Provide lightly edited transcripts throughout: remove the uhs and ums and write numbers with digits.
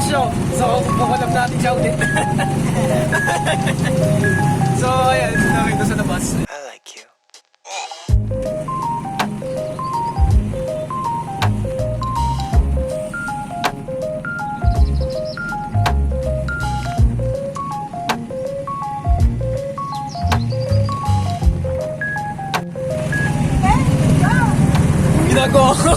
Ignacio. So, kukulab natin siya ulit. So, ayan, nakita sa labas. I like you. Ginagawa ko.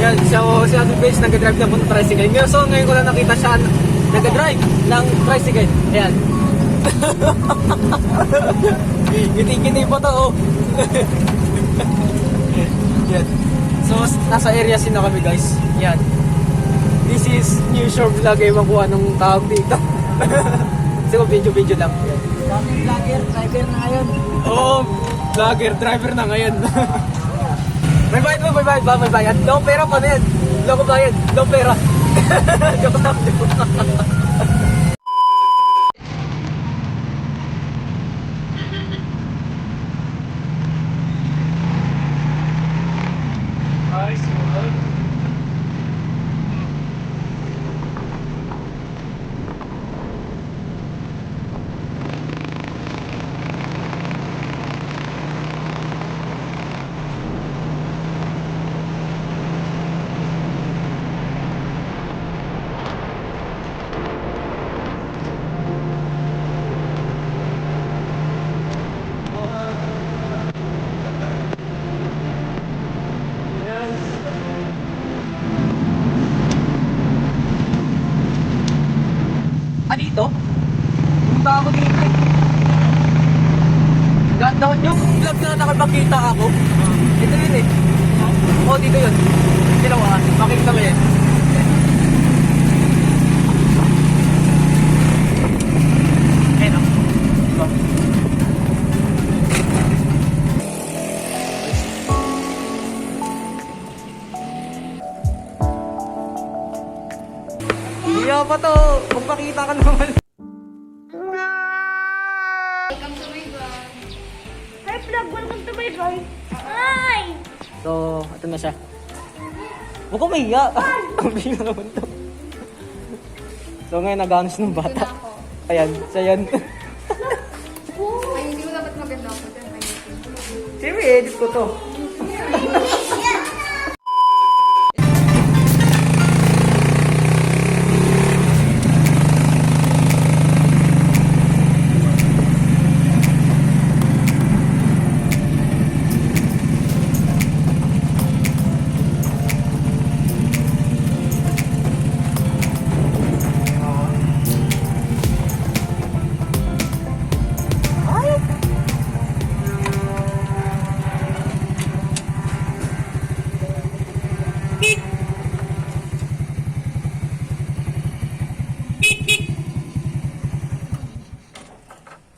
Yan, si Ate Base nag-drive na po ng tricycle. Ngayon ko lang nakita siya nag-drive ng tricycle. Ayan. Giti-giti pa to, oh. Yan. So, nasa area sin na kami, guys. Yan. This is New Shore Vlog. Ewan ko anong tawag dito. Kasi video lang. Yan. Vlogger, driver na ngayon. Oo, vlogger, driver na ngayon. May bayad. No pera pa na yan. Loko bayad, no pera. Joke lang. Ay, sumunod. Dito? Punta ako dito eh. Ganda yung vlog na nakapagkita ako. Ito yun eh. Oo, dito yun. Ginawa, makikita mo yun. Ayun o. Ito. Iya pa to, magpakita ka naman. Welcome to my vlog. Hi vlog, welcome to my vlog. Hi! So, ito na siya. Huwag ko mahiya. Ang bilang naman to. So, ngayon nag-anos ng bata. Ayan, siya yan. Ay, hindi mo dapat maganda ako dyan. Siyempre, edit ko to.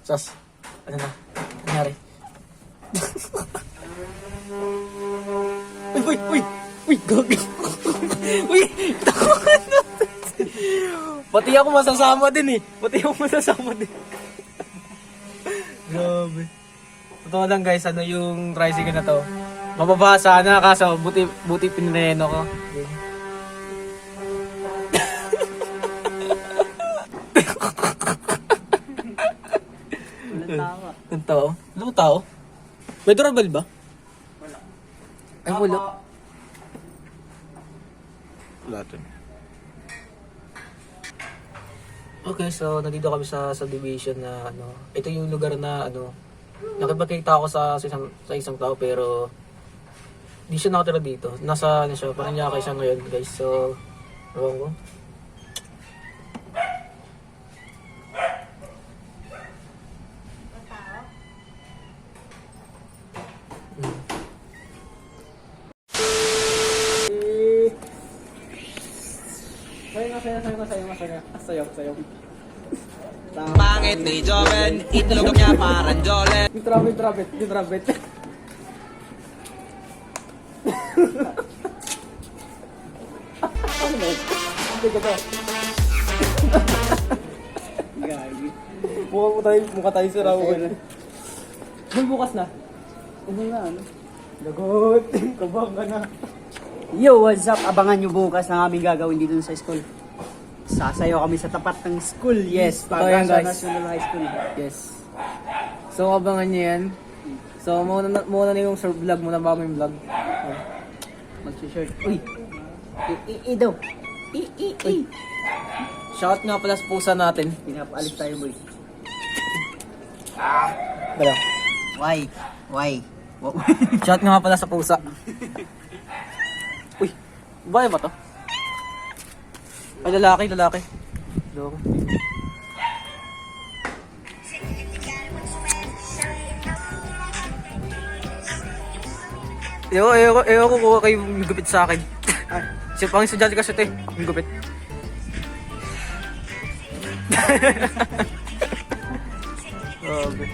Sos, ano na? Nangyari? Uy, gagi. Uy, takot. Pati ako masasama din eh. Grabe. Totoo lang guys, ano yung tricycle na to. Mababasa na kaso buti pinreno ko. Ang tao? Ano tao? May durable ba? Wala. Ay, wala. Wala ito. Okay, so nandito kami sa subdivision na ano. Ito yung lugar na ano. Nakipagkita ako sa isang tao pero hindi siya nakatira dito. Nasa ano siya, Paranaque siya ngayon guys. So, ewan ko. Sayaw. Pangit ni Joven, itlog niya parang Jolene. Trabit. Ano ba? Hindi ko to. Gagi. Mukha tayo sa raw. Bukas na. Ano na, ano? Lagot. Kabang ka na. Yo, what's up? Abangan nyo bukas ng aming gagawin dito sa school. Sasayaw kami sa tapat ng school. Yes, Totoo yan, Pag-asa guys. National High School. Yes. So, abangan niyo yan. So, muna na yung short vlog muna bago yung vlog. Mag-shirt. Uy! I-daw. I. Shout nga pala sa pusa natin. Pinapaalis tayo, boy. Bala. Why? Shout nga pala sa pusa. Uy, babae ba to? Ay, lalaki. Loko. Ewan ko kung kayo gupit sa akin. Siya pang estudyante kasi ito eh, yung gupit. Grabe.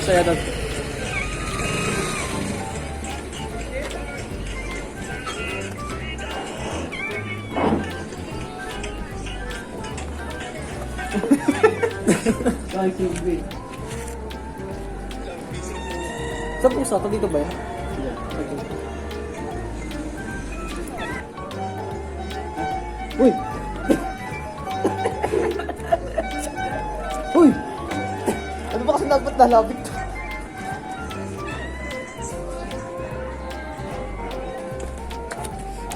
Masaya daw. Sa pusa, to dito ba yan? Okay. Uy! Uy! Ano ba kasi dapat nalapit to?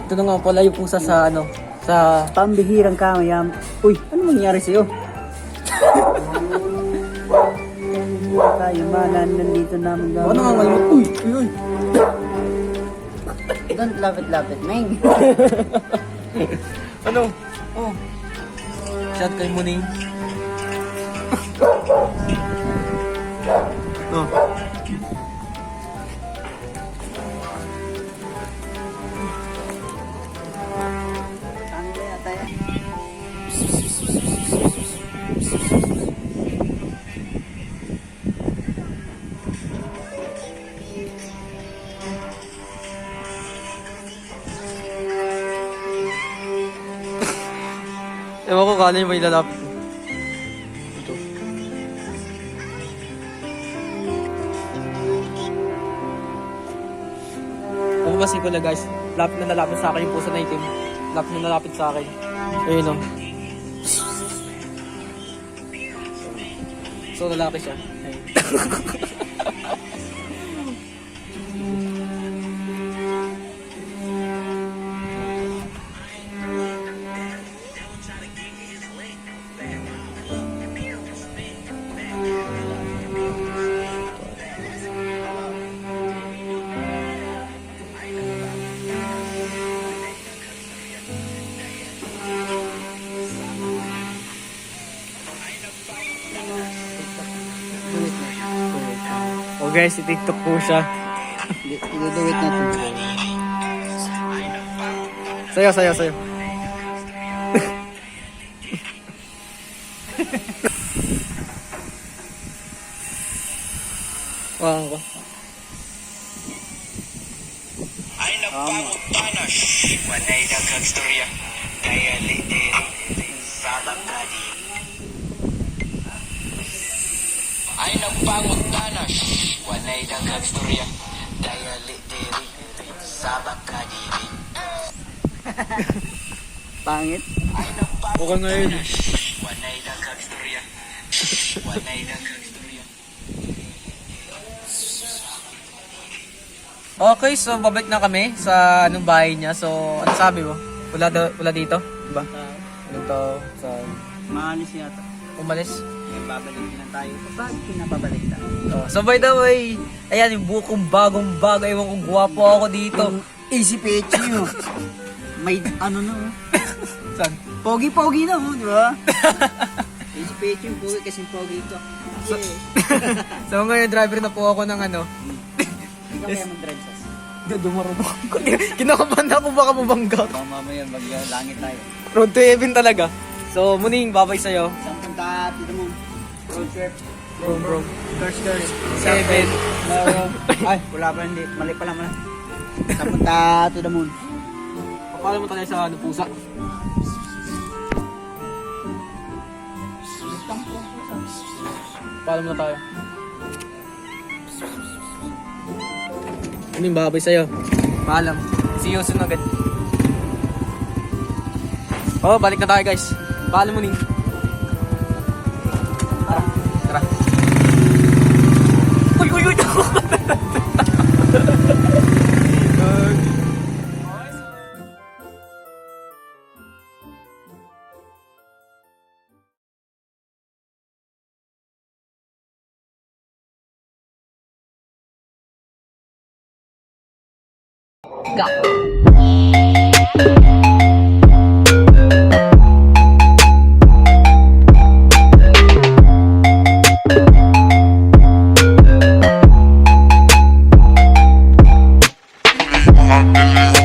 Ito na nga pala yung pusa sa ano, sa... Pambihirang kamayam. Uy, ano mangyari sa'yo? Tayo manan, nandito namin gawin. Ano nga ngayon? Uy! Don't lapit, Meng. Ano? Oh. Shout kay Muning. Oh. Ewan ko kala yung may lalapit. Ito. Papapasin ko na guys. Lapit na nalapit sa akin yung pusa na itim. Lapit na nalapit sa akin. Ayun o. So lalaki siya. Ayun. Oh guys, i-tiktok po siya. Iduduwit natin. Sayo. Wala ko. Ay napangot panas, wanay daghang storya, kaya liti sa bagadi. Ay napangot panas, wanay daghang storya, kaya liti sa bagadi. Pangit. Ay napangot Okay ngayon. panas, wanay daghang storya, wanay daghang storya. Okay, so babalik na kami sa anong bahay niya. So, ano sabi mo? Wala dito? Diba? Dito sa... Maalis yata. Umalis? May babalik na tayo. Bakit pinapabalik tayo? So, by the way, ayan yung bukong bagong bagay. Ewan kung gwapo ako dito. Easy pecho nyo. May ano na oh. Saan? Pogi-pogi na oh, di ba? Easy pecho yung pogi kasi pogi ito. So, ngayon driver na po ako ng ano. Ikaw kaya mag-drive sa Dumarunong ako. Kinakabahan ako baka mabangga. mamaya mag-langit tayo. Road to heaven talaga. So, Muning, babay sa'yo. Saan punta? Dito mo. Road trip. Bro. Curse. 7. Ay, wala pa hindi. Mali pala. Kapunta to the moon. Paano mo tayo sa ano, pusa? Paano mo na tayo? Ano yung babay sa'yo? Paalam. See you soon agad. Oh, balik na tayo guys. Paalam mo nin. Tara. Tara. Uy, uy, uy! Hot in this